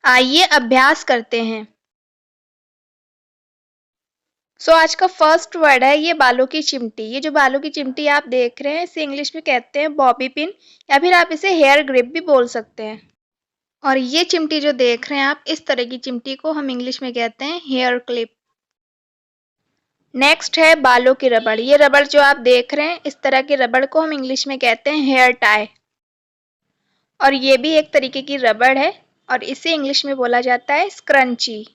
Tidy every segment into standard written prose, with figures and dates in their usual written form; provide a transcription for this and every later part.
आइए अभ्यास करते हैं। आज का फर्स्ट वर्ड है ये बालों की चिमटी। ये जो बालों की चिमटी आप देख रहे हैं इसे इंग्लिश में कहते हैं बॉबी पिन या फिर आप इसे हेयर ग्रिप भी बोल सकते हैं। और ये चिमटी जो देख रहे हैं आप, इस तरह की चिमटी को हम इंग्लिश में कहते हैं हेयर क्लिप। नेक्स्ट है बालों की रबड़। ये रबड़ जो आप देख रहे हैं इस तरह की रबड़ को हम इंग्लिश में कहते हैं हेयर टाई। और ये भी एक तरीके की रबड़ है और इसे इंग्लिश में बोला जाता है स्क्रंची।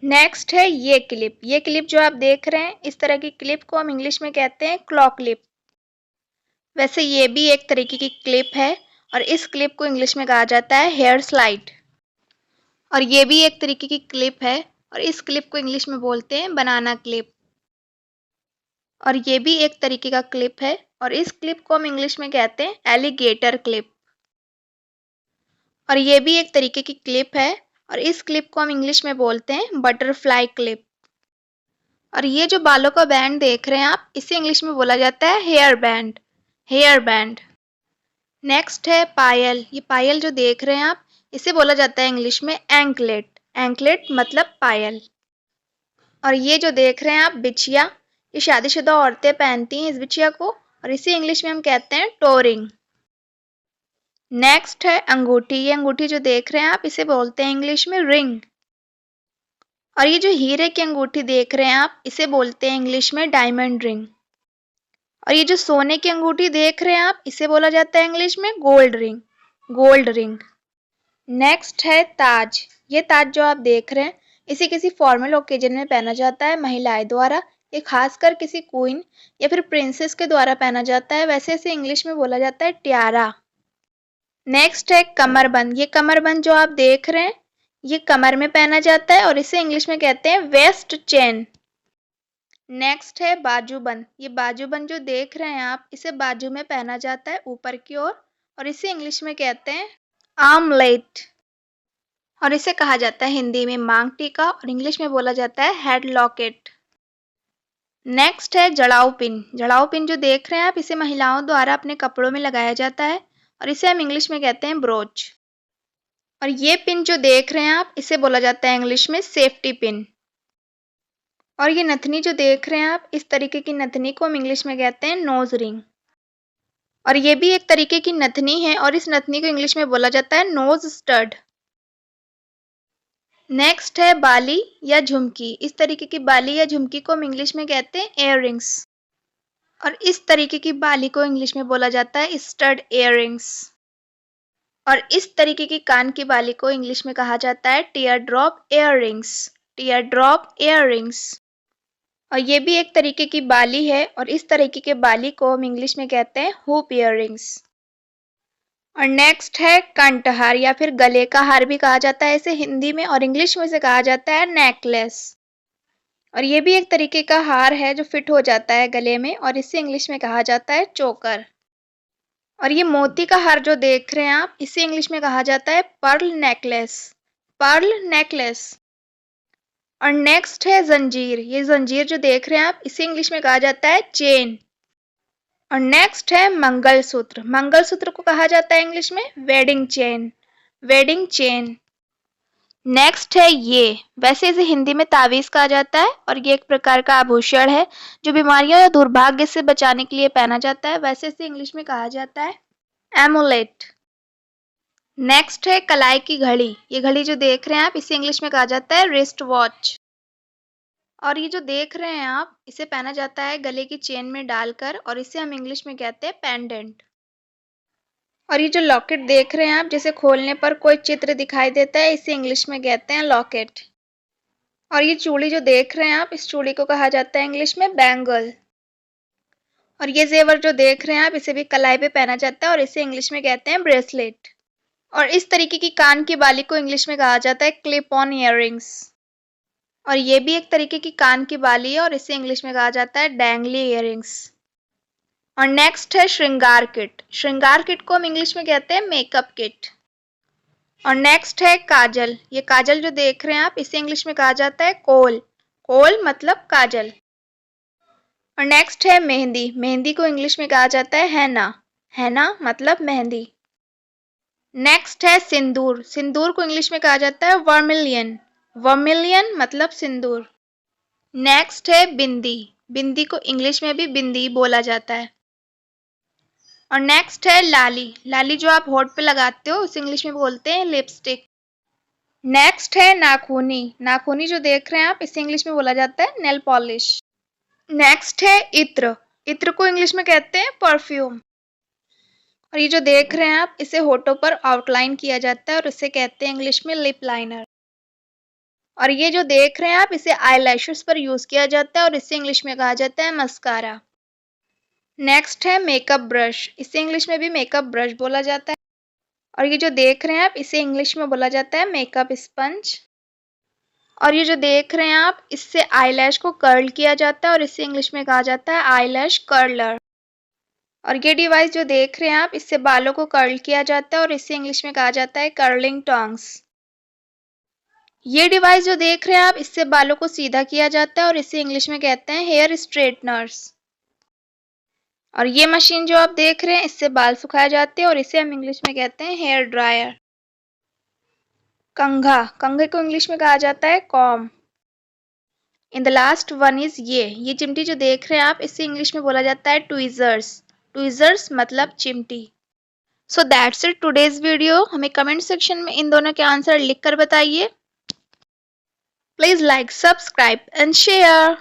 नेक्स्ट है ये क्लिप। ये क्लिप जो आप देख रहे हैं इस तरह की क्लिप को हम इंग्लिश में कहते हैं क्लॉ क्लिप। वैसे ये भी एक तरीके की क्लिप है और इस क्लिप को इंग्लिश में कहा जाता है हेयर स्लाइड। और ये भी एक तरीके की क्लिप है और इस क्लिप को इंग्लिश में बोलते हैं बनाना क्लिप। और ये भी एक तरीके का क्लिप है और इस क्लिप को हम इंग्लिश में कहते हैं एलिगेटर क्लिप। और ये भी एक तरीके की क्लिप है और इस क्लिप को हम इंग्लिश में बोलते हैं बटरफ्लाई क्लिप। और ये जो बालों का बैंड देख रहे हैं आप, इसे इंग्लिश में बोला जाता है hair band, hair band. Next है पायल। ये पायल जो देख रहे हैं आप, इसे बोला जाता है इंग्लिश में एंकलेट। एंकलेट मतलब पायल। और ये जो देख रहे हैं आप बिछिया, ये शादीशुदा औरतें पहनती हैं इस बिछिया को और इसे इंग्लिश में हम कहते हैं टोरिंग। नेक्स्ट है अंगूठी। ये अंगूठी जो देख रहे हैं आप, इसे बोलते हैं इंग्लिश में रिंग। और ये जो हीरे की अंगूठी देख रहे हैं आप, इसे बोलते हैं इंग्लिश में डायमंड रिंग। और ये जो सोने की अंगूठी देख रहे हैं आप, इसे बोला जाता है इंग्लिश में gold ring, gold ring. Next है ताज। ये ताज जो आप देख रहे हैं इसे किसी फॉर्मल ओकेजन में पहना जाता है महिलाएं द्वारा। ये खासकर किसी क्वीन या फिर प्रिंसेस के द्वारा पहना जाता है। वैसे इसे इंग्लिश में बोला जाता है टियारा। नेक्स्ट है कमरबंद। ये कमरबंद जो आप देख रहे हैं ये कमर में पहना जाता है और इसे इंग्लिश में कहते हैं वेस्ट चेन। नेक्स्ट है बाजूबंद। ये बाजूबंद जो देख रहे हैं आप, इसे बाजू में पहना जाता है ऊपर की ओर और इसे इंग्लिश में कहते हैं आर्मलेट। और इसे कहा जाता है हिंदी में मांग टीका और इंग्लिश में बोला जाता है हेड लॉकेट। नेक्स्ट है जड़ाऊ पिन। जड़ाऊ पिन जो देख रहे हैं आप, इसे महिलाओं द्वारा अपने कपड़ों में लगाया जाता है और इसे हम इंग्लिश में कहते हैं ब्रोच। और ये पिन जो देख रहे हैं आप, इसे बोला जाता है इंग्लिश में सेफ्टी पिन। और ये नथनी जो देख रहे हैं आप, इस तरीके की नथनी को हम इंग्लिश में कहते हैं नोज रिंग। और ये भी एक तरीके की नथनी है और इस नथनी को इंग्लिश में बोला जाता है नोज स्टड। नेक्स्ट है बाली या झुमकी। इस तरीके की बाली या झुमकी को हम इंग्लिश में कहते हैं इयररिंग्स। और इस तरीके की बाली को इंग्लिश में बोला जाता है स्टड इयररिंग्स। और इस तरीके की कान की बाली को इंग्लिश में कहा जाता है tier drop earrings, tier drop earrings. और ये भी एक तरीके की बाली है और इस तरीके के बाली को हम इंग्लिश में कहते हैं हुप इयररिंग्स। और नेक्स्ट है कंठहार या फिर गले का हार भी कहा जाता है इसे हिंदी में, और इंग्लिश में इसे कहा जाता है नेकलेस। और ये भी एक तरीके का हार है जो फिट हो जाता है गले में और इसे इंग्लिश में कहा जाता है चोकर। और ये मोती का हार जो देख रहे हैं आप, इसे इंग्लिश में कहा जाता है पर्ल नेकलेस, पर्ल नेकलेस। और नेक्स्ट है जंजीर। ये जंजीर जो देख रहे हैं आप, इसे इंग्लिश में कहा जाता है चेन। और नेक्स्ट है मंगलसूत्र। मंगलसूत्र को कहा जाता है इंग्लिश में wedding chain, wedding chain. Next है ये। वैसे इसे हिंदी में तावीज कहा जाता है और ये एक प्रकार का आभूषण है जो बीमारियों या दुर्भाग्य से बचाने के लिए पहना जाता है। वैसे इसे इंग्लिश में कहा जाता है एमुलेट। नेक्स्ट है कलाई की घड़ी। ये घड़ी जो देख रहे हैं आप, इसे इंग्लिश में कहा जाता है रिस्ट वॉच। और ये जो देख रहे हैं आप, इसे पहना जाता है गले की चेन में डालकर और इसे हम इंग्लिश में कहते हैं पेंडेंट। और ये जो लॉकेट देख रहे हैं आप, जिसे खोलने पर कोई चित्र दिखाई देता है, इसे इंग्लिश में कहते हैं लॉकेट। और ये चूड़ी जो देख रहे हैं आप, इस चूड़ी को कहा जाता है इंग्लिश में बैंगल। और ये जेवर जो देख रहे हैं आप, इसे भी कलाई पे पहना जाता है और इसे इंग्लिश में कहते हैं ब्रेसलेट। और इस तरीके की कान की बाली को इंग्लिश में कहा जाता है क्लिप ऑन इयररिंग्स। और ये भी एक तरीके की कान की बाली है और इसे इंग्लिश में कहा जाता है डैंगली इयररिंग्स। और नेक्स्ट है श्रृंगार किट। श्रृंगार किट को हम इंग्लिश में कहते हैं मेकअप किट। और नेक्स्ट है काजल। ये काजल जो देख रहे हैं आप, इसे इंग्लिश में कहा जाता है कोल, कोल मतलब काजल। और नेक्स्ट है मेहंदी। मेहंदी को इंग्लिश में कहा जाता है हैना, हैना मतलब मेहंदी। नेक्स्ट है सिंदूर। सिंदूर को इंग्लिश में कहा जाता है वर्मिलियन। वर्मिलियन मतलब सिंदूर। नेक्स्ट है बिंदी। बिंदी को इंग्लिश में भी बिंदी बोला जाता है। और नेक्स्ट है लाली। लाली जो आप होठ पे लगाते हो उसे इंग्लिश में बोलते हैं लिपस्टिक। नेक्स्ट है नाखूनी। नाखूनी जो देख रहे हैं आप इसे इंग्लिश में बोला जाता है नेल पॉलिश। नेक्स्ट है इत्र। इत्र को इंग्लिश में कहते हैं परफ्यूम। और ये जो देख रहे हैं आप इसे होठों पर आउटलाइन किया जाता है और इसे कहते हैं इंग्लिश में लिप लाइनर। और ये जो देख रहे हैं आप इसे आईलैशेस पर यूज किया जाता है और इसे इंग्लिश में कहा जाता है मस्कारा। नेक्स्ट है मेकअप ब्रश। इसे इंग्लिश में भी मेकअप ब्रश बोला जाता है। और ये जो देख रहे हैं आप इसे इंग्लिश में बोला जाता है मेकअप स्पंज। और ये जो देख रहे हैं आप इससे आईलैश को कर्ल किया जाता है और इसे इंग्लिश में कहा जाता है आईलैश कर्लर। और ये डिवाइस जो देख रहे हैं आप इससे बालों को कर्ल किया जाता है और इसे इंग्लिश में कहा जाता है कर्लिंग टोंग्स। ये डिवाइस जो देख रहे हैं आप इससे बालों को सीधा किया जाता है और इसे इंग्लिश में कहते हैं हेयर स्ट्रेटनर्स। और ये मशीन जो आप देख रहे हैं इससे बाल सुखाए जाते हैं और इसे हम इंग्लिश में कहते हैं हेयर ड्रायर। कंघा। कंघे को इंग्लिश में कहा जाता है com. In the last one is ये चिमटी जो देख रहे हैं आप इसे इंग्लिश में बोला जाता है ट्वीजर्स। ट्वीजर्स मतलब चिमटी। So that's it today's video. हमें कमेंट सेक्शन में इन दोनों के आंसर लिख कर बताइए। Please like, subscribe and share.